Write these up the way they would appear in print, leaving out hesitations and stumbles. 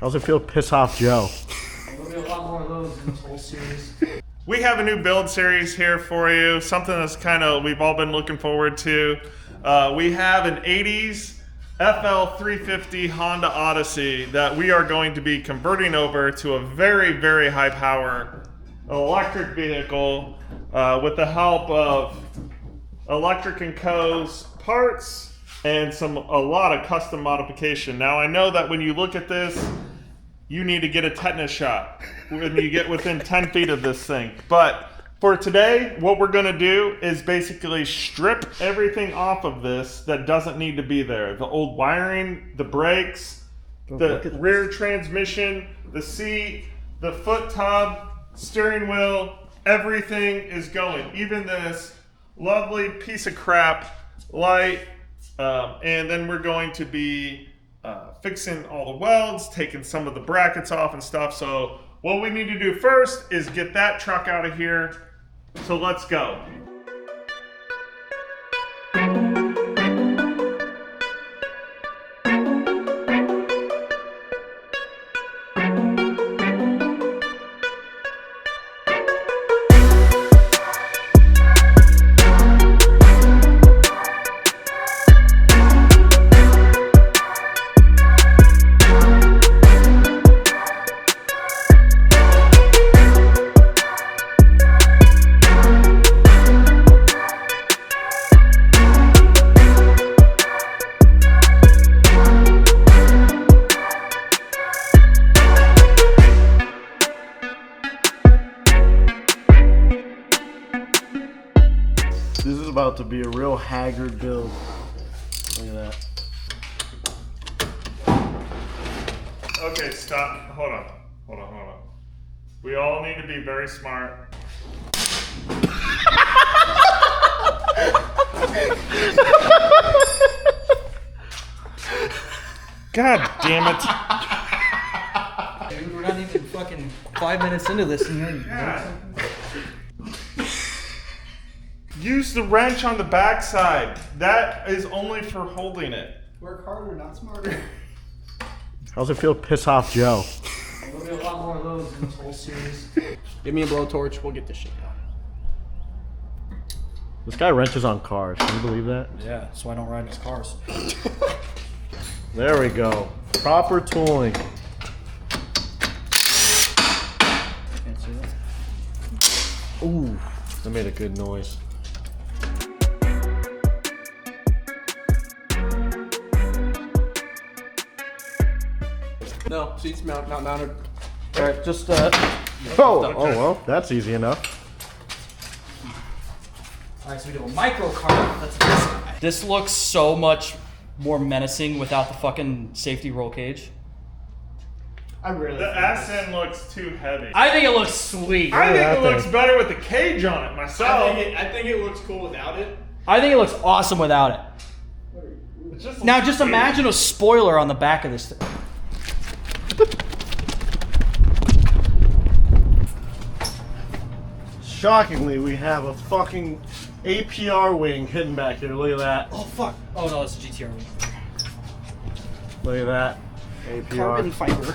How's it feel to piss off Joe? There'll be a lot more of those in this whole series. We have a new build series here for you, something that's we've all been looking forward to. We have an 80s FL350 Honda Odyssey that we are going to be converting over to a very, very high power electric vehicle with the help of Electric & Co.'s parts and a lot of custom modification. Now I know that when you look at this, you need to get a tetanus shot when you get within 10 feet of this thing. But for today, what we're gonna do is basically strip everything off of this that doesn't need to be there. The old wiring, the brakes, the rear transmission, the seat, the foot tub, steering wheel, everything is going. Even this lovely piece of crap light. And then we're going to be fixing all the welds, taking some of the brackets off and stuff. So what we need to do first is get that truck out of here. So let's go. This is about to be a real haggard build. Look at that. Okay, stop. Hold on. We all need to be very smart. God damn it. Dude, we're not even fucking 5 minutes into this and you're... Use the wrench on the backside. That is only for holding it. Work harder, not smarter. How's it feel to piss off Joe? There'll be a lot more of those in this whole series. Give me a blowtorch, we'll get this shit done. This guy wrenches on cars. Can you believe that? Yeah, so I don't ride in his cars. There we go. Proper tooling. Can't see that. Ooh, that made a good noise. No, seats not mounted. All right, just oh well, that's easy enough. Alright, so we do a micro cart. That's this guy. This looks so much more menacing without the fucking safety roll cage. I really. The SN looks too heavy. I think it looks sweet. I think that it looks thing. better with the cage on it myself. I think it looks cool without it. I think it looks awesome without it. It just Now looks just weird. imagine a spoiler on the back of this thing. Shockingly, we have a fucking APR wing hidden back here. Look at that. Oh fuck. Oh no, it's a GTR. Look at that. APR. Carbon fiber.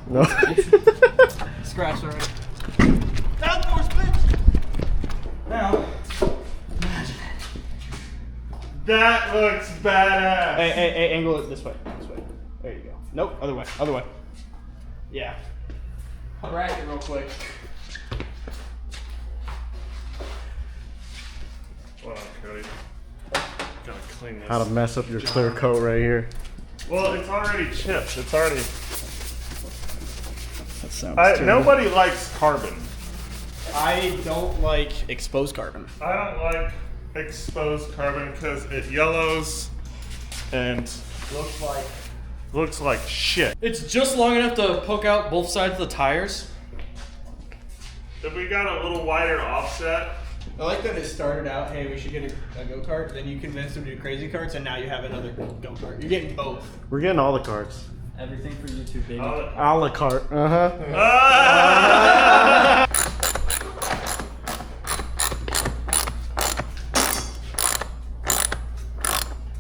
No. Scratch already. Downforce, bitch! Now, imagine it. That looks badass. Hey, angle it this way. This way. There you go. Nope, other way. Other way. Yeah. I'll rack it real quick. Hold on, Cody. Gotta clean this. How to mess up your clear coat right here. Well, it's already chipped. It's already. That sounds Nobody likes carbon. I don't like exposed carbon. I don't like exposed carbon because it yellows and looks like shit. It's just long enough to poke out both sides of the tires. If we got a little wider offset. I like that it started out, hey, we should get a go-kart, then you convinced them to do crazy karts, and now you have another go-kart. You're getting both. We're getting all the carts. Everything for YouTube, baby. A la carte. Uh-huh.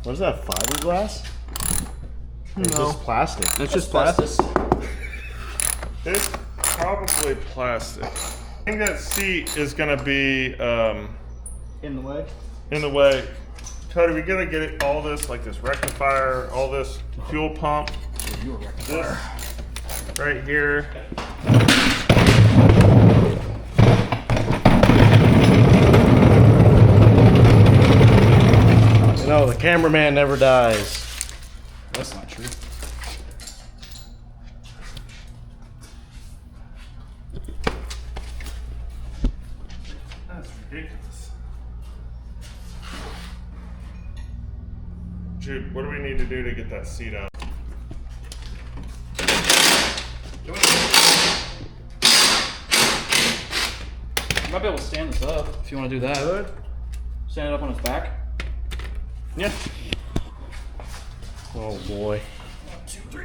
What is that, fiberglass? Or No. just plastic? That's just plastic. It's probably plastic. I think that seat is gonna be In the way. in the way. Cody, we gotta get it, all this, like this rectifier, all this fuel pump. You were rectifier. This right here. You know, the cameraman never dies. That's not true. That's ridiculous. Jude, what do we need to do to get that seat up? You might be able to stand this up if you want to do that. Good. Stand it up on its back. Yeah. Oh boy. 1, 2, 3.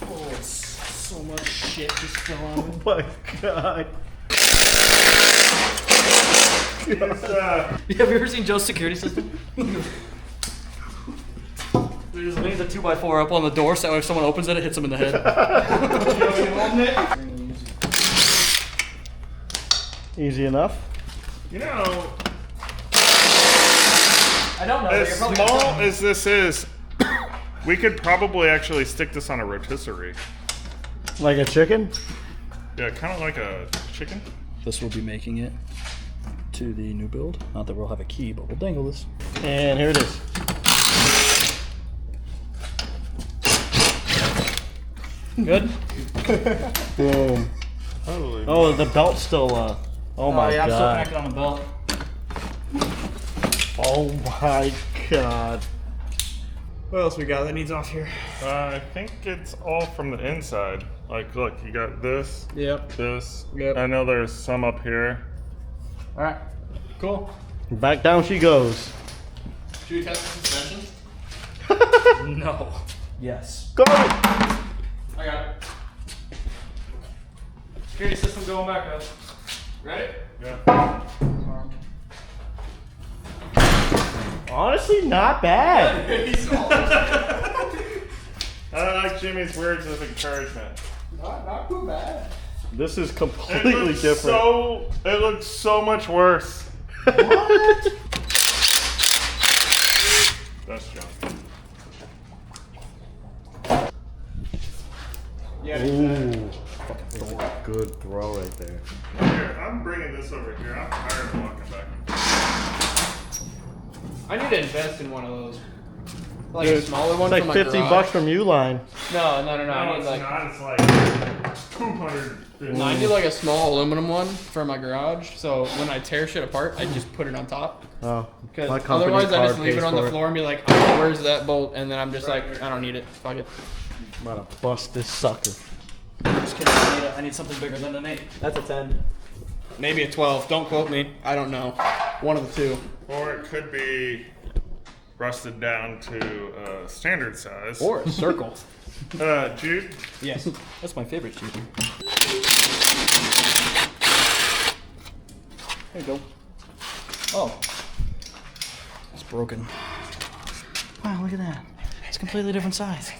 Oh, it's so much shit just fell on me. Oh my god. It's, Have you ever seen Joe's security system? He just leans a 2x4 up on the door so that way if someone opens it, it hits them in the head. Easy enough. you know, I don't know. as you're probably small gonna- as this is, we could probably actually stick this on a rotisserie. Like a chicken? Yeah, kind of like a chicken. This will be making it to the new build. Not that we'll have a key, but we'll dangle this. And here it is. Good? Boom. Holy. Oh, the belt's still, oh my yeah, I'm still god. connected on the belt. Oh my god. What else we got that needs off here? I think it's all from the inside. Like, look, you got this, Yep. this. Yep. I know there's some up here. Alright. Cool. Back down she goes. Should we test the suspension? No. Yes. Go! I got it. Security system going back up. Ready? Yeah. Honestly, not bad. I like Jimmy's words of encouragement. Not too bad. This is It completely looks different. it looks so much worse. What? That's junk. Yeah. Ooh. Good throw right there. Here, I'm bringing this over here. I'm tired of walking back and forth. I need to invest in one of those. Like Dude, a smaller one It's like for my 50 garage. bucks from Uline. No. I No, need it's like not. It's like 250. I need like a small aluminum one for my garage. So when I tear shit apart, I just put it on top. Oh, Because my company otherwise, I card just leave pays it on for the floor and be like, oh, "Where's that bolt?" And then I'm just like, "I don't need it. Fuck it." I'm gonna bust this sucker. Just kidding. I need something bigger than an 8. That's a 10. Maybe a 12. Don't quote me. I don't know. One of the two. Or it could be rusted down to standard size. Or a circle. Jude, Yes. That's my favorite shooter. There you go. Oh. It's broken. Wow, look at that. It's a completely different size.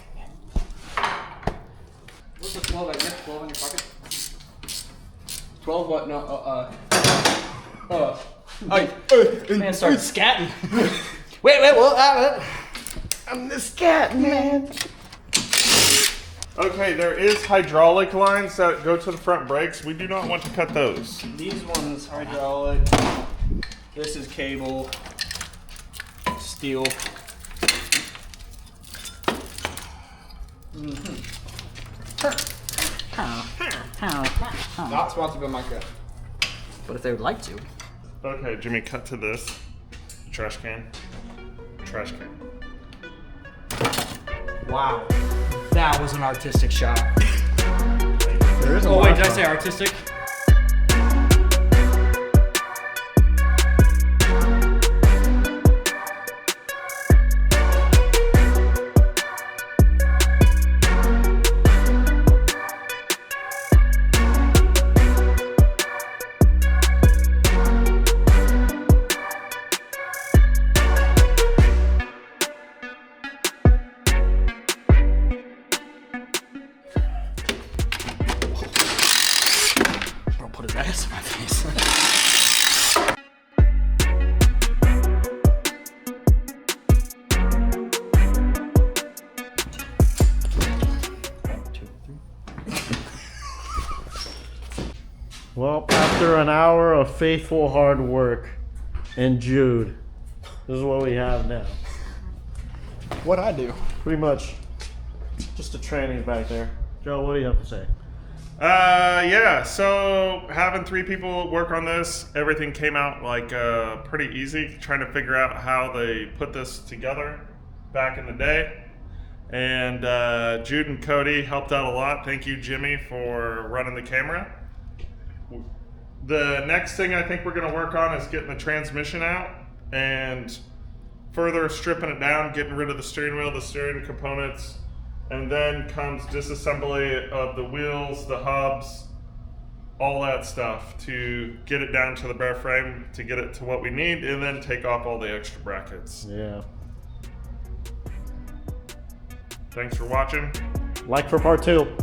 What's the 12? I guess 12 in your pocket. 12 what? No. Man started scatting. wait, what? I'm the scat man. okay, there is hydraulic lines that go to the front brakes. We do not want to cut those. These ones hydraulic. This is cable. Steel. Not sponsored by Micro. But if they would like to. Okay, Jimmy, cut to this. Trash can. Trash can. Wow. That was an artistic shot. There is a Oh lot wait, did I of- say artistic? Well, after an hour of faithful hard work and Jude, this is what we have now. What'd I do? Pretty much just a training back there. Joe, what do you have to say? Yeah, so having 3 people work on this, everything came out like pretty easy, trying to figure out how they put this together back in the day. And Jude and Cody helped out a lot. Thank you, Jimmy, for running the camera. The next thing I think we're going to work on is getting the transmission out and further stripping it down, getting rid of the steering wheel, the steering components, and then comes disassembly of the wheels, the hubs, all that stuff to get it down to the bare frame, to get it to what we need, and then take off all the extra brackets. Yeah. Thanks for watching. Like for part 2.